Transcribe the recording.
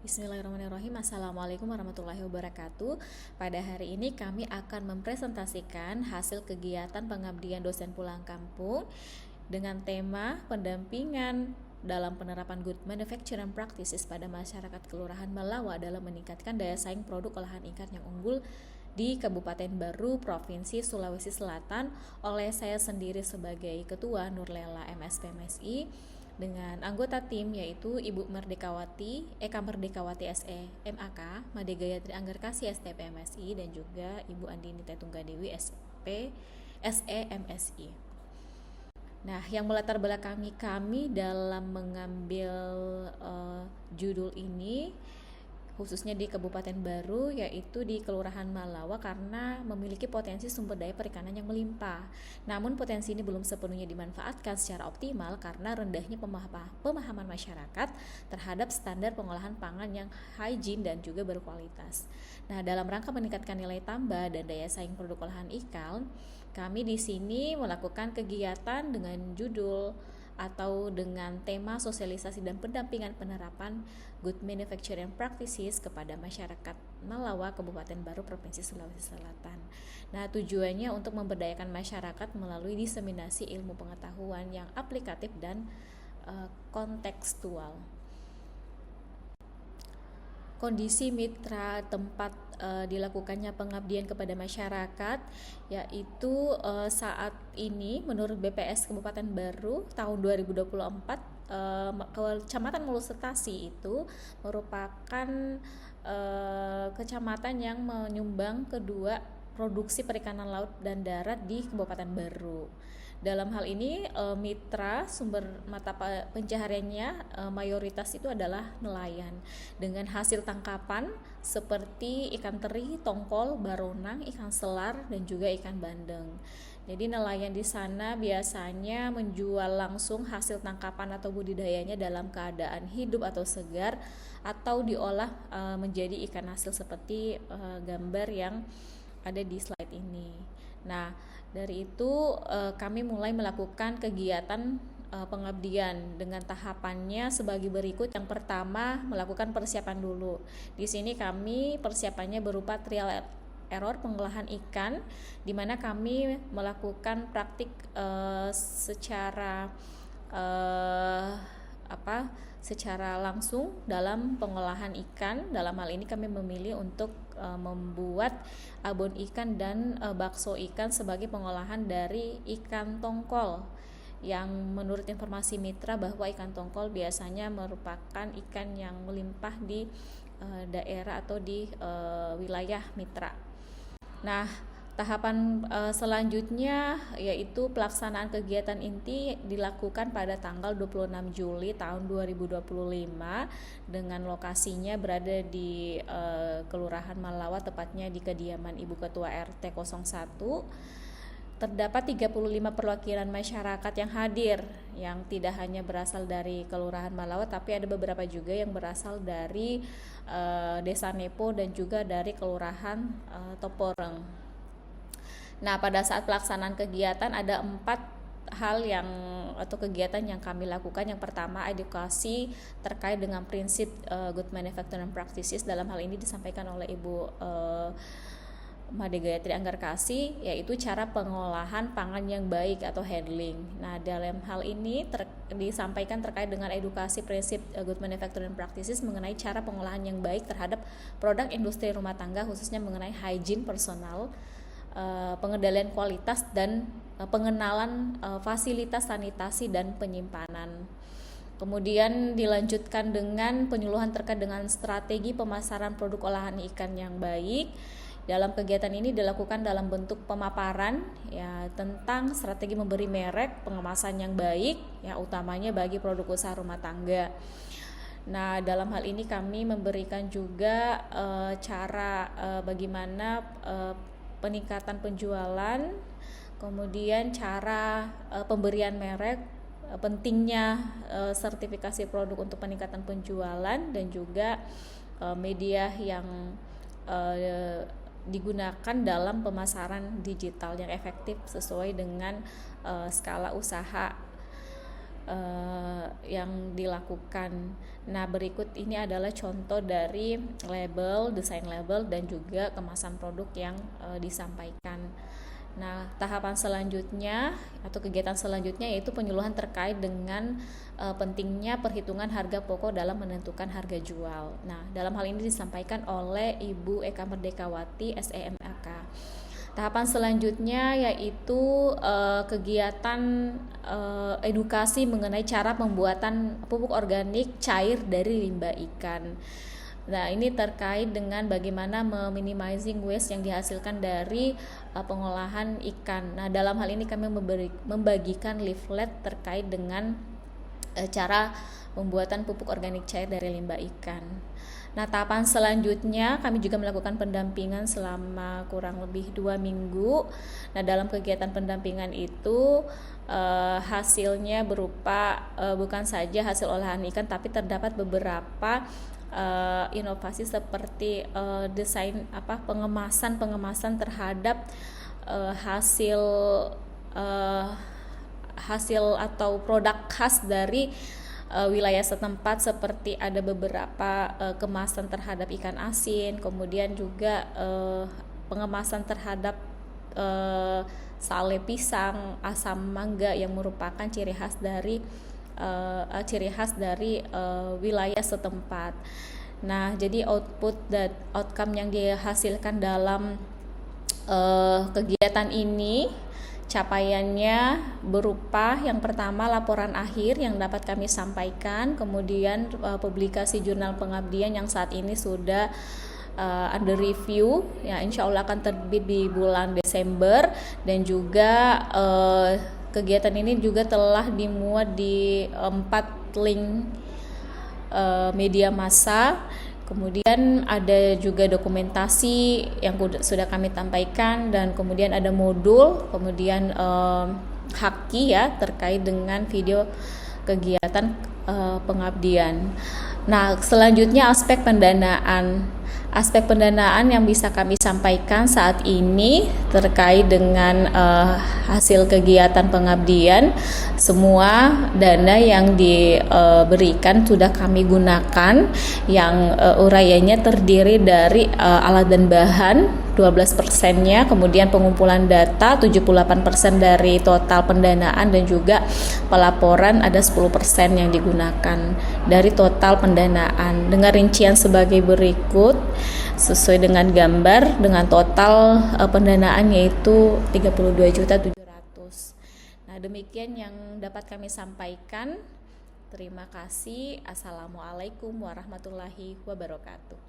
Bismillahirrahmanirrahim. Assalamualaikum warahmatullahi wabarakatuh. Pada hari ini kami akan mempresentasikan hasil kegiatan pengabdian dosen pulang kampung dengan tema pendampingan dalam penerapan Good Manufacturing Practices pada masyarakat Kelurahan Melawa dalam meningkatkan daya saing produk olahan ikan yang unggul di Kabupaten Baru, Provinsi Sulawesi Selatan oleh saya sendiri sebagai Ketua Nurlela MSP MSI dengan anggota tim yaitu Ibu Merdekawati Eka Merdekawati SE MAK, Made Gayatri Anggarkasih STP MSI, dan juga Ibu Andini Tetunggadewi SP SE MSI. Nah, yang melatar belakangi kami dalam mengambil judul ini khususnya di Kabupaten Baru, yaitu di Kelurahan Melawa, karena memiliki potensi sumber daya perikanan yang melimpah. Namun potensi ini belum sepenuhnya dimanfaatkan secara optimal karena rendahnya pemahaman masyarakat terhadap standar pengolahan pangan yang hygiene dan juga berkualitas. Nah, dalam rangka meningkatkan nilai tambah dan daya saing produk olahan ikan, kami di sini melakukan kegiatan dengan judul atau dengan tema sosialisasi dan pendampingan penerapan Good Manufacturing Practices kepada masyarakat Melawa, Kabupaten Baru, Provinsi Sulawesi Selatan. Nah, tujuannya untuk memberdayakan masyarakat melalui diseminasi ilmu pengetahuan yang aplikatif dan kontekstual. Kondisi mitra tempat dilakukannya pengabdian kepada masyarakat, yaitu saat ini menurut BPS Kabupaten Baru tahun 2024 Kecamatan Mulusetasi itu merupakan kecamatan yang menyumbang kedua produksi perikanan laut dan darat di Kabupaten Baru. Dalam hal ini mitra sumber mata pencahariannya mayoritas itu adalah nelayan dengan hasil tangkapan seperti ikan teri, tongkol, baronang, ikan selar, dan juga ikan bandeng. Jadi nelayan di sana biasanya menjual langsung hasil tangkapan atau budidayanya dalam keadaan hidup atau segar, atau diolah menjadi ikan hasil seperti gambar yang ada di slide ini. Nah, dari itu kami mulai melakukan kegiatan pengabdian dengan tahapannya sebagai berikut. Yang pertama, melakukan persiapan dulu. Di sini kami persiapannya berupa trial error pengolahan ikan, di mana kami melakukan praktik secara langsung dalam pengolahan ikan. Dalam hal ini kami memilih untuk membuat abon ikan dan bakso ikan sebagai pengolahan dari ikan tongkol, yang menurut informasi mitra bahwa ikan tongkol biasanya merupakan ikan yang melimpah di daerah atau di wilayah mitra. Nah, tahapan selanjutnya yaitu pelaksanaan kegiatan inti dilakukan pada tanggal 26 Juli tahun 2025 dengan lokasinya berada di Kelurahan Melawa, tepatnya di kediaman Ibu Ketua RT 01. Terdapat 35 perwakilan masyarakat yang hadir, yang tidak hanya berasal dari Kelurahan Melawa, tapi ada beberapa juga yang berasal dari Desa Nepo dan juga dari Kelurahan Toporeng. Nah, pada saat pelaksanaan kegiatan ada 4 hal atau kegiatan yang kami lakukan. Yang pertama, edukasi terkait dengan prinsip Good Manufacturing Practices. Dalam hal ini disampaikan oleh Ibu Made Gayatri Anggarkasih, yaitu cara pengolahan pangan yang baik atau handling. Nah, dalam hal ini disampaikan terkait dengan edukasi prinsip Good Manufacturing Practices mengenai cara pengolahan yang baik terhadap produk industri rumah tangga, khususnya mengenai hygiene personal, pengendalian kualitas, dan pengenalan fasilitas sanitasi dan penyimpanan. Kemudian dilanjutkan dengan penyuluhan terkait dengan strategi pemasaran produk olahan ikan yang baik. Dalam kegiatan ini dilakukan dalam bentuk pemaparan ya tentang strategi memberi merek, pengemasan yang baik ya, utamanya bagi produk usaha rumah tangga. Nah, dalam hal ini kami memberikan juga cara bagaimana peningkatan penjualan, kemudian cara pemberian merek, pentingnya sertifikasi produk untuk peningkatan penjualan, dan juga media yang digunakan dalam pemasaran digital yang efektif sesuai dengan skala usaha yang dilakukan. Nah, berikut ini adalah contoh dari label, desain label dan juga kemasan produk yang disampaikan. Nah, tahapan selanjutnya atau kegiatan selanjutnya yaitu penyuluhan terkait dengan pentingnya perhitungan harga pokok dalam menentukan harga jual. Nah, dalam hal ini disampaikan oleh Ibu Eka Merdekawati, SEMAK. Tahapan selanjutnya yaitu kegiatan edukasi mengenai cara pembuatan pupuk organik cair dari limbah ikan. Nah, ini terkait dengan bagaimana meminimizing waste yang dihasilkan dari pengolahan ikan. Nah, dalam hal ini kami membagikan leaflet terkait dengan cara pembuatan pupuk organik cair dari limbah ikan. Nah, tahapan selanjutnya kami juga melakukan pendampingan selama kurang lebih 2 minggu. Nah, dalam kegiatan pendampingan itu hasilnya berupa bukan saja hasil olahan ikan, tapi terdapat beberapa inovasi seperti desain pengemasan terhadap hasil atau produk khas dari wilayah setempat, seperti ada beberapa kemasan terhadap ikan asin, kemudian juga pengemasan terhadap sale pisang, asam mangga yang merupakan ciri khas dari wilayah setempat. Nah, jadi output dan outcome yang dihasilkan dalam kegiatan ini, capaiannya berupa yang pertama laporan akhir yang dapat kami sampaikan, kemudian publikasi jurnal pengabdian yang saat ini sudah under review, ya insya Allah akan terbit di bulan Desember, dan juga kegiatan ini juga telah dimuat di 4 link media massa. Kemudian ada juga dokumentasi yang sudah kami sampaikan, dan kemudian ada modul, kemudian haki ya terkait dengan video kegiatan pengabdian. Nah, selanjutnya aspek pendanaan. Aspek pendanaan yang bisa kami sampaikan saat ini terkait dengan hasil kegiatan pengabdian, semua dana yang diberikan sudah kami gunakan, yang uraiannya terdiri dari alat dan bahan 12%-nya, kemudian pengumpulan data 78% dari total pendanaan, dan juga pelaporan ada 10% yang digunakan dari total pendanaan, dengan rincian sebagai berikut sesuai dengan gambar, dengan total pendanaan yaitu 32.700.000. Nah, demikian yang dapat kami sampaikan. Terima kasih. Assalamualaikum warahmatullahi wabarakatuh.